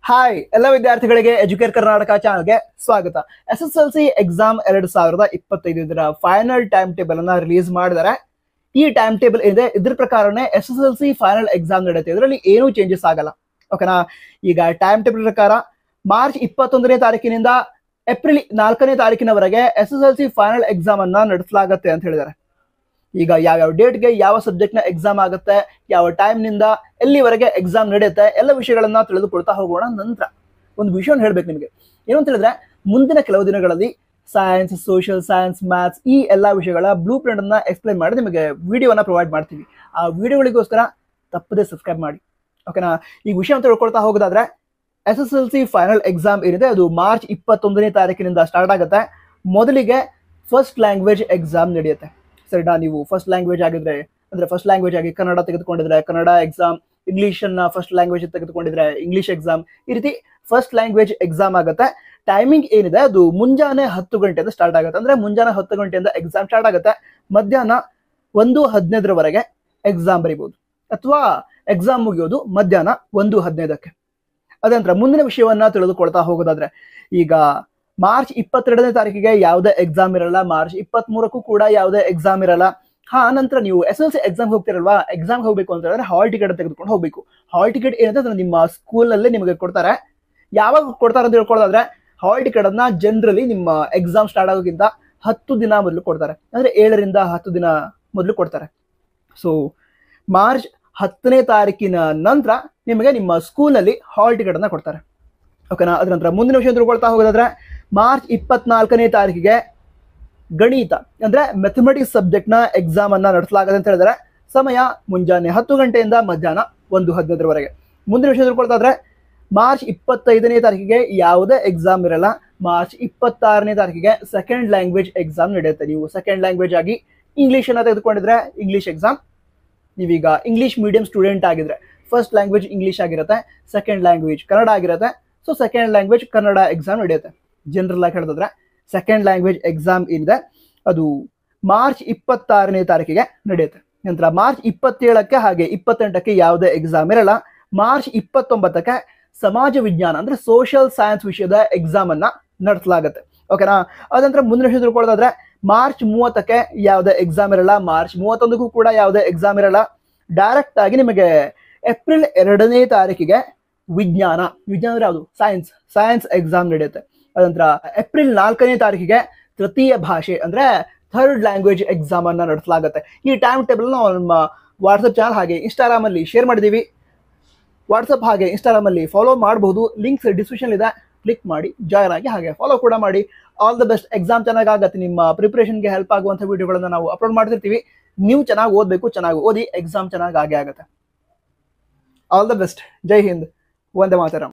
Hi ಎಲ್ಲ ವಿದ್ಯಾರ್ಥಿಗಳಿಗೆ Educare Karnataka ಚಾನಲ್ಗೆ ಸ್ವಾಗತ. SSLC ಎಕ್ಸಾಮ್ 2025 ಇದರ ಫೈನಲ್ ಟೈಮ್ ಟೇಬಲ್ ಅನ್ನ ರಿಲೀಸ್ ಮಾಡಿದ್ದಾರೆ. ಈ ಟೈಮ್ ಟೇಬಲ್ ಇದೆ, ಇದ್ರ ಪ್ರಕಾರನೇ SSLC ಫೈನಲ್ ಎಕ್ಸಾಮ್ ನಡೆಯುತ್ತೆ. ಇದರಲ್ಲಿ ಏನೂ ಚೇಂಜಸ್ ಆಗಲ್ಲ. ಓಕೆನಾ? ಈಗ ಟೈಮ್ ಟೇಬಲ್ ಪ್ರಕಾರ ಮಾರ್ಚ್ 21ನೇ ತಾರೀಕಿನಿಂದ ಏಪ್ರಿಲ್ 4ನೇ ತಾರೀಕಿನವರೆಗೆ SSLC ಫೈನಲ್ ಎಕ್ಸಾಮ್ ಅನ್ನ ನಡೆಸಲಾಗುತ್ತೆ ಅಂತ ಹೇಳಿದ್ದಾರೆ. ಈಗ ಯಾವ ಡೇಟ್ಗೆ ಯಾವ ಸಬ್ಜೆಕ್ಟ್ ನ ಎಕ್ಸಾಮ್ ಆಗುತ್ತೆ, ಯಾವ ಟೈಮ್ ನಿಂದ ಎಲ್ಲಿವರೆಗೆ ಎಕ್ಸಾಮ್ ನಡೆಯುತ್ತೆ, ಎಲ್ಲ ವಿಷಯಗಳನ್ನ ತಿಳಿದುಕೊಳ್ತಾ ಹೋಗೋಣ. ನಂತರ ಒಂದು ವಿಷಯವನ್ನು ಹೇಳ್ಬೇಕು ನಿಮಗೆ. ಏನು ಅಂತ ಹೇಳಿದ್ರೆ, ಮುಂದಿನ ಕೆಲವು ದಿನಗಳಲ್ಲಿ ಸೈನ್ಸ್, ಸೋಷಿಯಲ್ ಸೈನ್ಸ್, ಮ್ಯಾಥ್ಸ್ ಈ ಎಲ್ಲಾ ವಿಷಯಗಳ ಬ್ಲೂ ಪ್ರಿಂಟ್ ಅನ್ನ ಎಕ್ಸ್ಪ್ಲೈನ್ ಮಾಡಿ ನಿಮಗೆ ವಿಡಿಯೋನ ಪ್ರೊವೈಡ್ ಮಾಡ್ತೀವಿ. ಆ ವಿಡಿಯೋಗಳಿಗೋಸ್ಕರ ತಪ್ಪದೇ ಸಬ್ಸ್ಕ್ರೈಬ್ ಮಾಡಿ. ಓಕೆನಾ? ಈ ವಿಷಯ ಅಂತ ತಿಳ್ಕೊಳ್ತಾ ಹೋಗೋದಾದ್ರೆ, SSLC ಫೈನಲ್ ಎಕ್ಸಾಮ್ ಏನಿದೆ ಅದು ಮಾರ್ಚ್ 21ನೇ ತಾರೀಕಿನಿಂದ ಸ್ಟಾರ್ಟ್ ಆಗುತ್ತೆ. ಮೊದಲಿಗೆ ಫಸ್ಟ್ ಲ್ಯಾಂಗ್ವೇಜ್ ಎಕ್ಸಾಮ್ ನಡೆಯುತ್ತೆ. ಸರಿನಾ? ನೀವು ಫಸ್ಟ್ ಲ್ಯಾಂಗ್ವೇಜ್ ಆಗಿದ್ರೆ ಅಂದ್ರೆ ಫಸ್ಟ್ ಲ್ಯಾಂಗ್ವೇಜ್ ಆಗಿ ಕನ್ನಡ ತೆಗೆದುಕೊಂಡಿದ್ರೆ ಕನ್ನಡ ಎಕ್ಸಾಮ್, ಇಂಗ್ಲಿಷ್ ಅನ್ನ ಫಸ್ಟ್ ಲ್ಯಾಂಗ್ವೇಜ್ ತೆಗೆದುಕೊಂಡಿದ್ರೆ ಇಂಗ್ಲಿಷ್ ಎಕ್ಸಾಮ್, ಈ ರೀತಿ ಫಸ್ಟ್ ಲ್ಯಾಂಗ್ವೇಜ್ ಎಕ್ಸಾಮ್ ಆಗುತ್ತೆ. ಟೈಮಿಂಗ್ ಏನಿದೆ ಅದು ಮುಂಜಾನೆ 10 ಗಂಟೆಯಿಂದ ಸ್ಟಾರ್ಟ್ ಆಗುತ್ತೆ. ಅಂದ್ರೆ ಮುಂಜಾನೆ 10 ಗಂಟೆಯಿಂದ ಎಕ್ಸಾಮ್ ಸ್ಟಾರ್ಟ್ ಆಗುತ್ತೆ. ಮಧ್ಯಾಹ್ನ 1:15 ಎಕ್ಸಾಮ್ ಬರೀಬಹುದು, ಅಥವಾ ಎಕ್ಸಾಮ್ ಮುಗಿಯೋದು ಮಧ್ಯಾಹ್ನ 1:15. ಅದಂತರ ಮುಂದಿನ ವಿಷಯವನ್ನ ತಿಳಿದುಕೊಳ್ತಾ ಹೋಗೋದಾದ್ರೆ, ಈಗ ಮಾರ್ಚ್ 22ನೇ ತಾರೀಕಿಗೆ ಯಾವುದೇ ಎಕ್ಸಾಮ್ ಇರಲ್ಲ, ಮಾರ್ಚ್ 23ಕ್ಕೂ ಕೂಡ ಯಾವುದೇ ಎಕ್ಸಾಮ್ ಇರಲ್ಲ. ನಂತರ ನೀವು SSLC ಎಕ್ಸಾಮ್ ಹೋಗ್ತಿರಲ್ವಾ, ಎಕ್ಸಾಮ್ ಹೋಗ್ಬೇಕು ಅಂತ ಹೇಳಿದ್ರೆ ಹಾಲ್ ಟಿಕೆಟ್ ತೆಗೆದುಕೊಂಡು ಹೋಗ್ಬೇಕು. ಹಾಲ್ ಟಿಕೆಟ್ ಏನಿದೆ ಅದನ್ನ ನಿಮ್ಮ ಸ್ಕೂಲ್ ನಲ್ಲಿ ನಿಮಗೆ ಕೊಡ್ತಾರೆ. ಯಾವಾಗ ಕೊಡ್ತಾರೆ ಅಂತ ಹೇಳ್ಕೊಳ್ಳೋದಾದ್ರೆ, ಹಾಲ್ ಟಿಕೆಟ್ ಅನ್ನ ಜನರಲಿ ನಿಮ್ಮ ಎಕ್ಸಾಮ್ ಸ್ಟಾರ್ಟ್ ಆಗೋಕ್ಕಿಂತ 10 ದಿನ ಮೊದಲು ಕೊಡ್ತಾರೆ. ಅಂದ್ರೆ 7ರಿಂದ 10 ದಿನ ಮೊದಲು ಕೊಡ್ತಾರೆ. ಸೊ ಮಾರ್ಚ್ 10ನೇ ತಾರೀಕಿನ ನಂತರ ನಿಮಗೆ ನಿಮ್ಮ ಸ್ಕೂಲ್ ನಲ್ಲಿ ಹಾಲ್ ಟಿಕೆಟ್ ಅನ್ನ ಕೊಡ್ತಾರೆ. ಓಕೆನಾ? ಅದ್ರ ನಂತರ ಮುಂದಿನ ವಿಷಯ ತಿಳ್ಕೊಳ್ತಾ ಹೋಗೋದಾದ್ರೆ, ಮಾರ್ಚ್ 24ನೇ ತಾರೀಕಿಗೆ ಗಣಿತ ಅಂದ್ರೆ ಮ್ಯಾಥಮೆಟಿಕ್ಸ್ ಸಬ್ಜೆಕ್ಟ್ ನ ಎಕ್ಸಾಮ್ ಅನ್ನ ನಡೆಸಲಾಗುತ್ತೆ ಅಂತ ಹೇಳಿದ್ರೆ, ಸಮಯ ಮುಂಜಾನೆ 10 ಗಂಟೆಯಿಂದ ಮಧ್ಯಾಹ್ನ 1:15 ಮುಂದಿನ ವಿಷಯ ತಿಳ್ಕೊಳ್ತಾ ಇದ್ರೆ, ಮಾರ್ಚ್ 25ನೇ ತಾರೀಕಿಗೆ ಯಾವುದೇ ಎಕ್ಸಾಮ್ ಇರಲ್ಲ. ಮಾರ್ಚ್ 26ನೇ ತಾರೀಕಿಗೆ ಸೆಕೆಂಡ್ ಲ್ಯಾಂಗ್ವೇಜ್ ಎಕ್ಸಾಮ್ ನಡೆಯುತ್ತೆ. ನೀವು ಸೆಕೆಂಡ್ ಲ್ಯಾಂಗ್ವೇಜ್ ಆಗಿ ಇಂಗ್ಲಿಷ್ ಅನ್ನ ತೆಗೆದುಕೊಂಡಿದ್ರೆ ಇಂಗ್ಲಿಷ್ ಎಕ್ಸಾಮ್, ನೀವೀಗ ಇಂಗ್ಲಿಷ್ ಮೀಡಿಯಂ ಸ್ಟೂಡೆಂಟ್ ಆಗಿದ್ರೆ ಫಸ್ಟ್ ಲ್ಯಾಂಗ್ವೇಜ್ ಇಂಗ್ಲಿಷ್ ಆಗಿರುತ್ತೆ, ಸೆಕೆಂಡ್ ಲ್ಯಾಂಗ್ವೇಜ್ ಕನ್ನಡ ಆಗಿರುತ್ತೆ. So second language Kannada exam ನಡೆಯುತ್ತೆ. ಜನರಲ್ ಆಗಿ ಹೇಳಿದ್ರೆ ಸೆಕೆಂಡ್ ಲ್ಯಾಂಗ್ವೇಜ್ ಎಕ್ಸಾಮ್ ಏನಿದೆ ಅದು ಮಾರ್ಚ್ 26ನೇ ತಾರೀಕಿಗೆ ನಡೆಯುತ್ತೆ. ನಂತರ ಮಾರ್ಚ್ 27ಕ್ಕೆ ಹಾಗೆ 28ಕ್ಕೆ ಯಾವುದೇ ಎಕ್ಸಾಮ್ ಇರಲ್ಲ. ಮಾರ್ಚ್ 29ಕ್ಕೆ ಸಮಾಜ ವಿಜ್ಞಾನ ಅಂದ್ರೆ ಸೋಷಿಯಲ್ ಸೈನ್ಸ್ ವಿಷಯದ ಎಕ್ಸಾಮ್ ಅನ್ನ ನಡೆಸಲಾಗುತ್ತೆ. ಓಕೆನಾ? ಅದಂತರ ಮುಂದಿನ ವಿಷಯ ತಿಳ್ಕೊಳ್ಳೋದಾದ್ರೆ, ಮಾರ್ಚ್ 30ಕ್ಕೆ ಯಾವುದೇ ಎಕ್ಸಾಮ್ ಇರಲ್ಲ. ಮಾರ್ಚ್ 31ಕ್ಕೂ ಕೂಡ ಯಾವುದೇ ಎಕ್ಸಾಮ್ ಇರಲ್ಲ. ಡೈರೆಕ್ಟ್ ಆಗಿ ನಿಮಗೆ ಏಪ್ರಿಲ್ 2ನೇ ತಾರೀಕಿಗೆ ವಿಜ್ಞಾನ ಅಂದ್ರೆ ಯಾವುದು, ಸೈನ್ಸ್ ಎಕ್ಸಾಮ್ ನಡೆಯುತ್ತೆ. ಅದಂತರ ಏಪ್ರಿಲ್ 4ನೇ ತಾರೀಕಿಗೆ ತೃತೀಯ ಭಾಷೆ ಅಂದ್ರೆ ಥರ್ಡ್ ಲ್ಯಾಂಗ್ವೇಜ್ ಎಕ್ಸಾಮ್ ಅನ್ನ ನಡೆಸಲಾಗುತ್ತೆ. ಈ ಟೈಮ್ ಟೇಬಲ್ ನಾವು ನಮ್ಮ ವಾಟ್ಸಪ್ ಚಾನಲ್ ಹಾಗೆ ಇನ್ಸ್ಟಾಗ್ರಾಮ್ ಅಲ್ಲಿ ಶೇರ್ ಮಾಡಿದೀವಿ. ವಾಟ್ಸಪ್ ಹಾಗೆ ಇನ್ಸ್ಟಾಗ್ರಾಮ್ ಅಲ್ಲಿ ಫಾಲೋ ಮಾಡಬಹುದು. ಲಿಂಕ್ಸ್ ಡಿಸ್ಕ್ರಿಪ್ಷನ್ ಇದೆ, ಕ್ಲಿಕ್ ಮಾಡಿ ಜಾಯ್ನ್ ಆಗಿ ಹಾಗೆ ಫಾಲೋ ಕೂಡ ಮಾಡಿ. All the best. ಎಕ್ಸಾಮ್ ಚೆನ್ನಾಗಾಗತ್ತೆ. ನಿಮ್ಮ ಪ್ರಿಪರೇಷನ್ಗೆ ಹೆಲ್ಪ್ ಆಗುವಂಥ ವಿಡಿಯೋಗಳನ್ನ ನಾವು ಅಪ್ಲೋಡ್ ಮಾಡ್ತಿರ್ತೀವಿ. ನೀವು ಚೆನ್ನಾಗಿ ಓದಬೇಕು, ಚೆನ್ನಾಗಿ ಓದಿ ಎಕ್ಸಾಮ್ ಚೆನ್ನಾಗಿ ಆಗೇ ಆಗುತ್ತೆ. All the best. ಜೈ ಹಿಂದ್. ವಂದೇ ಮಾತರಂ.